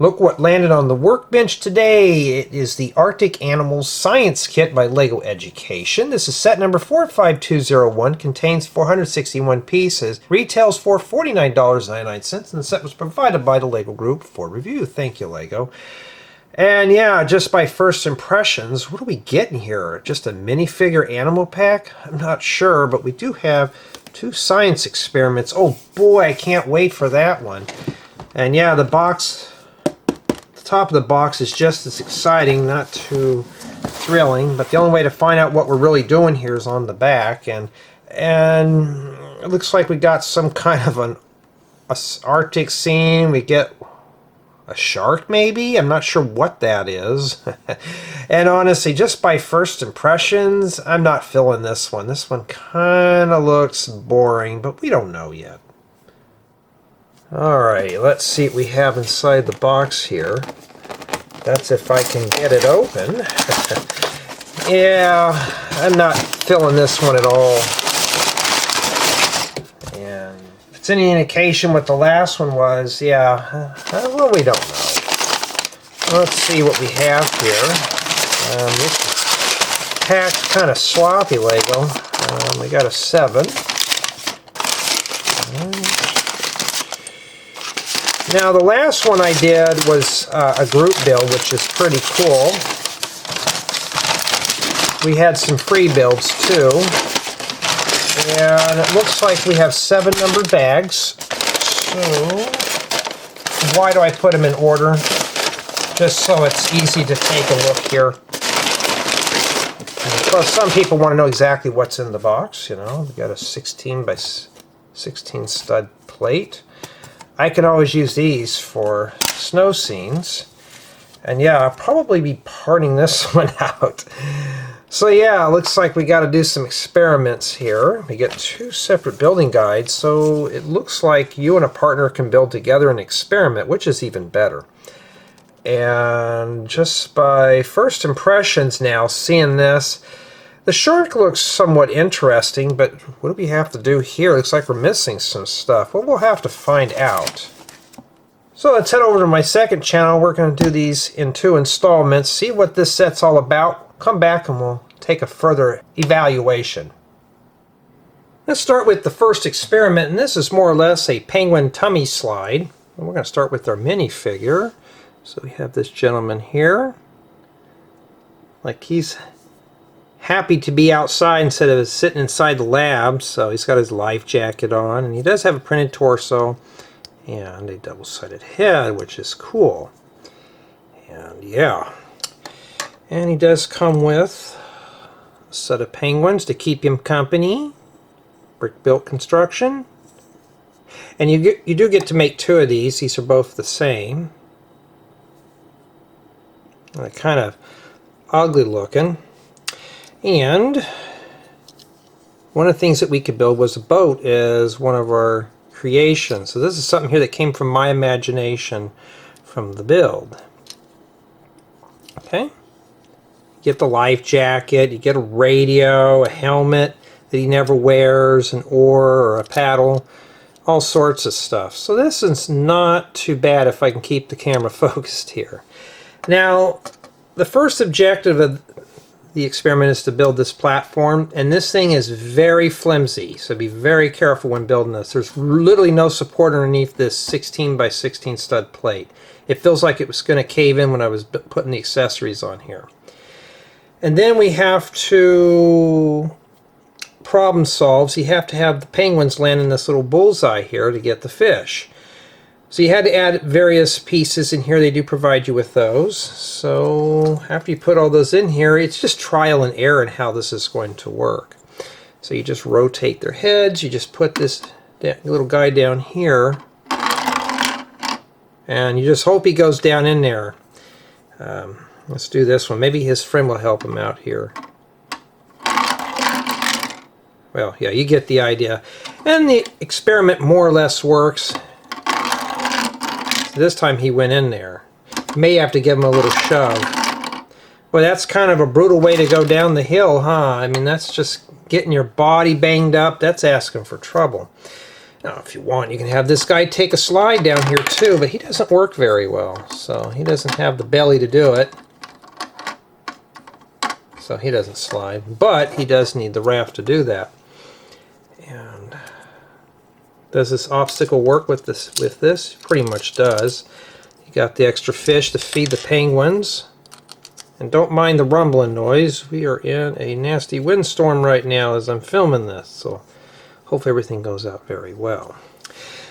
Look what landed on the workbench today. It is the Arctic Animals Science Kit by LEGO Education. This is set number 45201, contains 461 pieces, retails for $49.99, and the set was provided by the LEGO Group for review. Thank you, LEGO. And yeah, just by first impressions, what are we getting here? Just a minifigure animal pack? I'm not sure, but we do have 2 science experiments. Oh boy, I can't wait for that one. And yeah, the box... top of the box is just as exciting, not too thrilling, but the only way to find out what we're really doing here is on the back, and it looks like we got some kind of an Arctic scene. We get a shark, maybe? I'm not sure what that is. And honestly, just by first impressions, I'm not feeling this one. This one kind of looks boring, but we don't know yet. Alright, let's see what we have inside the box here. That's if I can get it open. Yeah, I'm not feeling this one at all. And if it's any indication what the last one was, yeah, well, we don't know. Let's see what we have here. This pack's kind of sloppy, LEGO. We got a 7. Now, the last one I did was a group build, which is pretty cool. We had some free builds, too. And it looks like we have 7 numbered bags. So, why do I put them in order? Just so it's easy to take a look here. Well, some people want to know exactly what's in the box, you know. We got a 16 by 16 stud plate. I can always use these for snow scenes. And yeah, I'll probably be parting this one out. So yeah, looks like we got to do some experiments here. We get 2 separate building guides, so it looks like you and a partner can build together an experiment, which is even better. And just by first impressions now, seeing this, the shark looks somewhat interesting, but what do we have to do here? Looks like we're missing some stuff. Well, we'll have to find out. So let's head over to my second channel. We're going to do these in 2 installments, see what this set's all about. Come back and we'll take a further evaluation. Let's start with the first experiment, and this is more or less a penguin tummy slide. And we're going to start with our minifigure. So we have this gentleman here. Like he's happy to be outside instead of sitting inside the lab, so he's got his life jacket on, and he does have a printed torso and a double-sided head, which is cool. And yeah, and he does come with a set of penguins to keep him company. Brick built construction, and you do get to make 2 of these. These are both the same. They're kind of ugly looking. And one of the things that we could build was a boat as one of our creations. So this is something here that came from my imagination from the build. Okay. You get the life jacket, you get a radio, a helmet that he never wears, an oar or a paddle, all sorts of stuff. So this is not too bad if I can keep the camera focused here. Now, the first objective of the experiment is to build this platform, and this thing is very flimsy, so be very careful when building this. There's literally no support underneath this 16 by 16 stud plate. It feels like it was going to cave in when I was putting the accessories on here. And then we have to problem solve. So you have to have the penguins land in this little bullseye here to get the fish. So you had to add various pieces in here. They do provide you with those. So after you put all those in here, it's just trial and error in how this is going to work. So you just rotate their heads. You just put this little guy down here. And you just hope he goes down in there. Let's do this one. Maybe his friend will help him out here. Well, yeah, you get the idea. And the experiment more or less works. This time he went in there. May have to give him a little shove. Well, that's kind of a brutal way to go down the hill, huh? I mean, that's just getting your body banged up. That's asking for trouble. Now, if you want, you can have this guy take a slide down here too, but he doesn't work very well, so he doesn't have the belly to do it. So he doesn't slide, but he does need the raft to do that. And does this obstacle work with this? Pretty much does. You got the extra fish to feed the penguins. And don't mind the rumbling noise. We are in a nasty windstorm right now as I'm filming this, so hopefully everything goes out very well.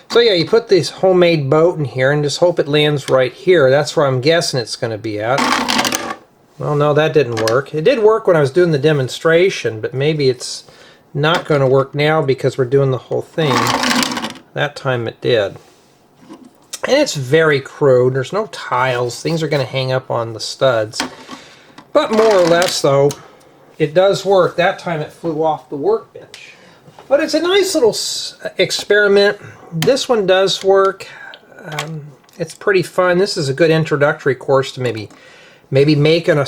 So yeah, you put this homemade boat in here and just hope it lands right here. That's where I'm guessing it's going to be at. Well, no, that didn't work. It did work when I was doing the demonstration, but maybe it's not going to work now because we're doing the whole thing. That time it did. And it's very crude. There's no tiles. Things are going to hang up on the studs. But more or less, though, it does work. That time it flew off the workbench. But it's a nice little experiment. This one does work. It's pretty fun. This is a good introductory course to maybe making a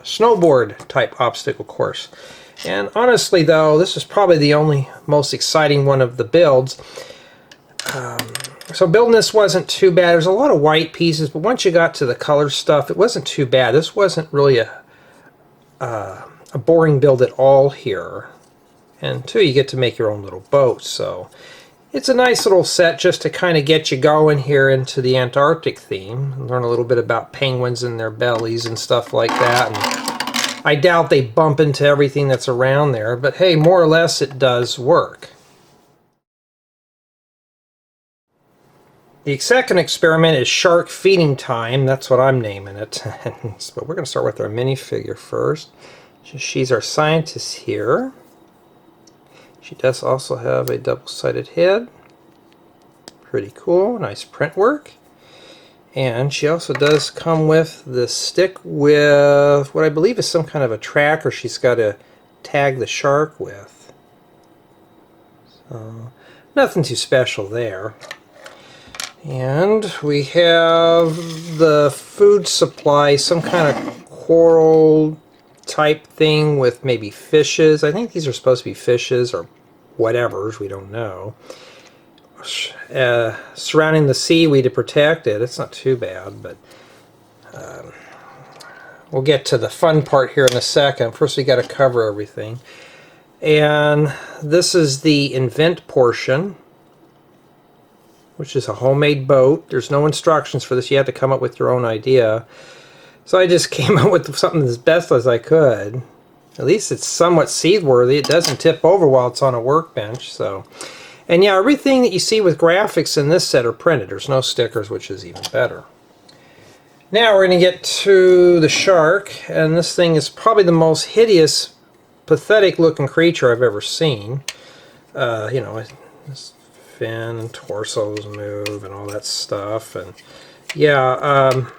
snowboard type obstacle course. And honestly, though, this is probably the most exciting one of the builds. So building this wasn't too bad. There's a lot of white pieces, but once you got to the color stuff, it wasn't too bad. This wasn't really a boring build at all here. And two, you get to make your own little boat. So it's a nice little set just to kind of get you going here into the Antarctic theme. Learn a little bit about penguins and their bellies and stuff like that. And I doubt they bump into everything that's around there, but hey, more or less it does work. The second experiment is shark feeding time. That's what I'm naming it. But we're going to start with our minifigure first. She's our scientist here. She does also have a double-sided head. Pretty cool. Nice print work. And she also does come with the stick with what I believe is some kind of a tracker she's got to tag the shark with. So, nothing too special there. And we have the food supply, some kind of coral type thing with maybe fishes. I think these are supposed to be fishes or whatevers, we don't know. Surrounding the seaweed to protect it. It's not too bad, but we'll get to the fun part here in a second. First we got to cover everything. And this is the invent portion, which is a homemade boat. There's no instructions for this. You have to come up with your own idea. So I just came up with something as best as I could. At least it's somewhat seaworthy. It doesn't tip over while it's on a workbench. So, and yeah, everything that you see with graphics in this set are printed. There's no stickers, which is even better. Now we're going to get to the shark, and this thing is probably the most hideous, pathetic looking creature I've ever seen. You know, this fin and torsos move and all that stuff, and yeah,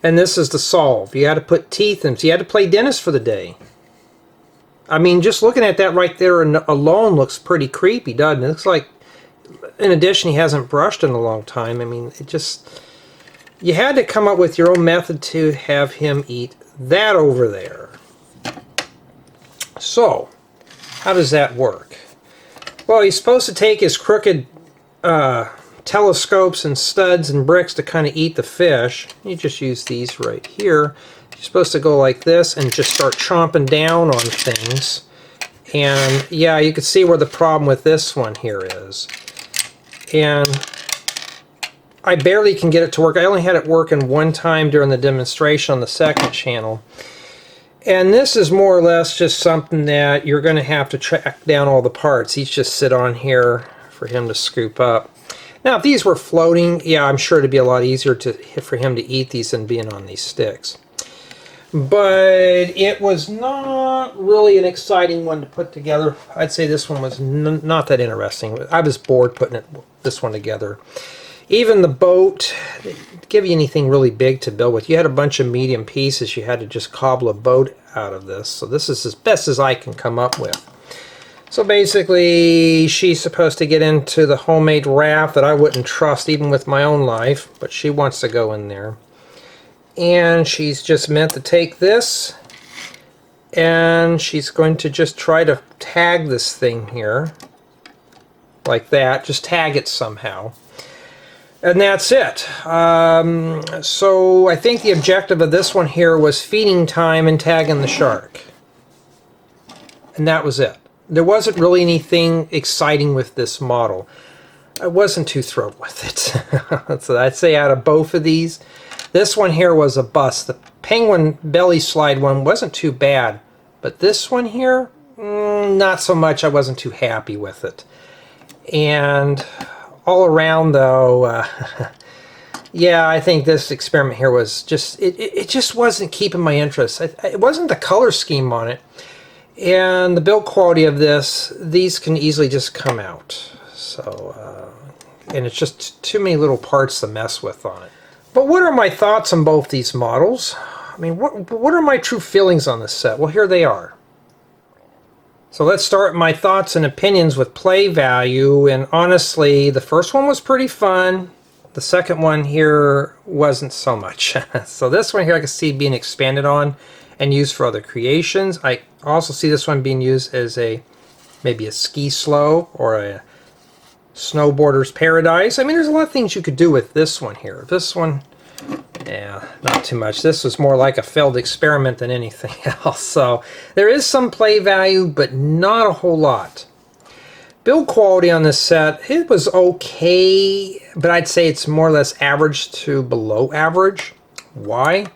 and this is the solve. You had to put teeth in, so you had to play dentist for the day. I mean, just looking at that right there alone looks pretty creepy, doesn't it? It looks like, in addition, he hasn't brushed in a long time. I mean, it just, you had to come up with your own method to have him eat that over there. So, how does that work? Well, he's supposed to take his crooked telescopes and studs and bricks to kind of eat the fish. You just use these right here. You're supposed to go like this and just start chomping down on things. And yeah, you can see where the problem with this one here is. And I barely can get it to work. I only had it working one time during the demonstration on the second channel. And this is more or less just something that you're going to have to track down all the parts. These just sit on here for him to scoop up. Now, if these were floating, yeah, I'm sure it'd be a lot easier for him to eat these than being on these sticks. But it was not really an exciting one to put together. I'd say this one was not that interesting. I was bored putting this one together. Even the boat, they didn't give you anything really big to build with. You had a bunch of medium pieces. You had to just cobble a boat out of this. So this is as best as I can come up with. So basically, she's supposed to get into the homemade raft that I wouldn't trust even with my own life, but she wants to go in there. And she's just meant to take this and she's going to just try to tag this thing here like that, just tag it somehow, and that's it. So I think the objective of this one here was feeding time and tagging the shark, and that was it. There wasn't really anything exciting with this model. I wasn't too thrilled with it. So I'd say out of both of these, this one here was a bust. The penguin belly slide one wasn't too bad, but this one here, not so much. I wasn't too happy with it. And all around though, yeah, I think this experiment here was just, it just wasn't keeping my interest. It wasn't the color scheme on it. And the build quality of this, these can easily just come out. So, and it's just too many little parts to mess with on it. But what are my thoughts on both these models? I mean, what are my true feelings on this set? Well, here they are. So let's start my thoughts and opinions with play value. And honestly, the first one was pretty fun. The second one here wasn't so much. So this one here I can see being expanded on and used for other creations. I also see this one being used as maybe a ski slow or a snowboarder's paradise. I mean, there's a lot of things you could do with this one here. This one, yeah, not too much. This was more like a failed experiment than anything else. So there is some play value, but not a whole lot. Build quality on this set, it was okay, but I'd say it's more or less average to below average. Why?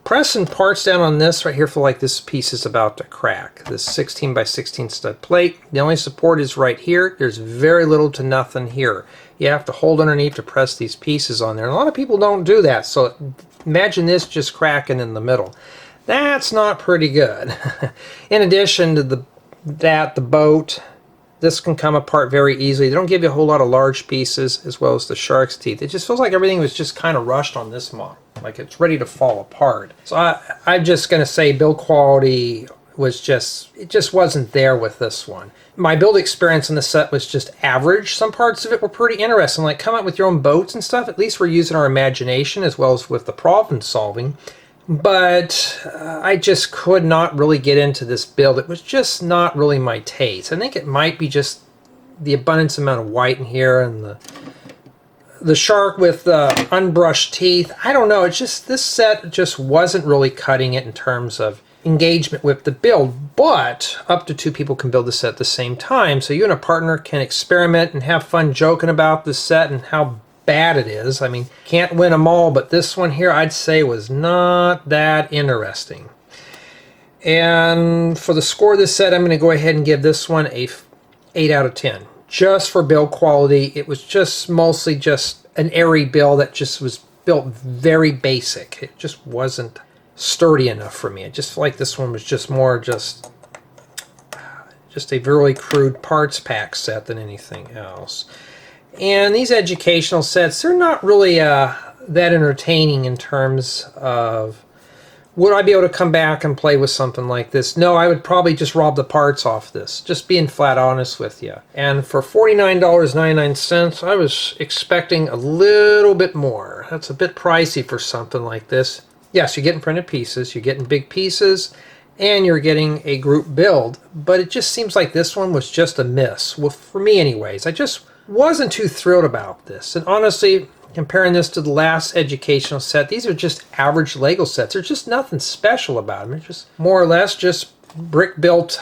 Pressing parts down on this right here feel like this piece is about to crack. This 16 by 16 stud plate, the only support is right here. There's very little to nothing here. You have to hold underneath to press these pieces on there. And a lot of people don't do that, so imagine this just cracking in the middle. That's not pretty good. In addition to the boat, this can come apart very easily. They don't give you a whole lot of large pieces, as well as the shark's teeth. It just feels like everything was just kind of rushed on this model, like it's ready to fall apart. So I'm just going to say build quality was it just wasn't there with this one. My build experience in the set was just average. Some parts of it were pretty interesting, like come up with your own boats and stuff. At least we're using our imagination as well as with the problem solving. But I just could not really get into this build. It was just not really my taste. I think it might be just the abundance amount of white in here and the shark with the unbrushed teeth. I don't know. It's just, this set just wasn't really cutting it in terms of engagement with the build. But up to 2 people can build the set at the same time. So you and a partner can experiment and have fun joking about the set and how bad it is. I mean, can't win them all, but this one here I'd say was not that interesting. And for the score of this set, I'm going to go ahead and give this one a 8 out of 10. Just for build quality, it was just mostly just an airy build that just was built very basic. It just wasn't sturdy enough for me. I just feel like this one was just more just a really crude parts pack set than anything else. And these educational sets, they're not really that entertaining in terms of, would I be able to come back and play with something like this? No, I would probably just rob the parts off this, just being flat honest with you. And for $49.99, I was expecting a little bit more. That's a bit pricey for something like this. Yes, you're getting printed pieces, you're getting big pieces, and you're getting a group build, but it just seems like this one was just a miss. Well, for me anyways, I just wasn't too thrilled about this. And honestly, comparing this to the last educational set, these are just average Lego sets. There's just nothing special about them. They're just more or less just brick-built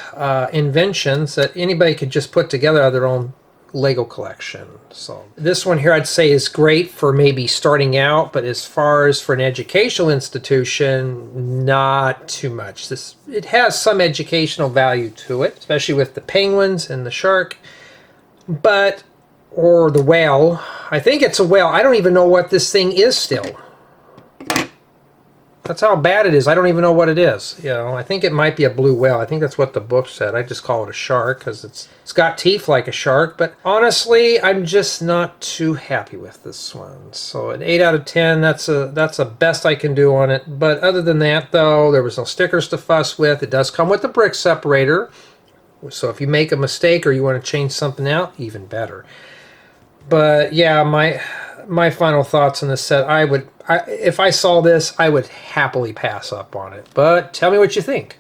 inventions that anybody could just put together out of their own Lego collection. So this one here I'd say is great for maybe starting out, but as far as for an educational institution, not too much. It has some educational value to it, especially with the penguins and the shark, or the whale. I think it's a whale. I don't even know what this thing is still. That's how bad it is. I don't even know what it is. You know, I think it might be a blue whale. I think that's what the book said. I just call it a shark because it's got teeth like a shark. But honestly, I'm just not too happy with this one. So an 8 out of 10, that's a best I can do on it. But other than that, though, there was no stickers to fuss with. It does come with the brick separator. So if you make a mistake or you want to change something out, even better. But yeah, my final thoughts on this set, if I saw this, I would happily pass up on it. But tell me what you think.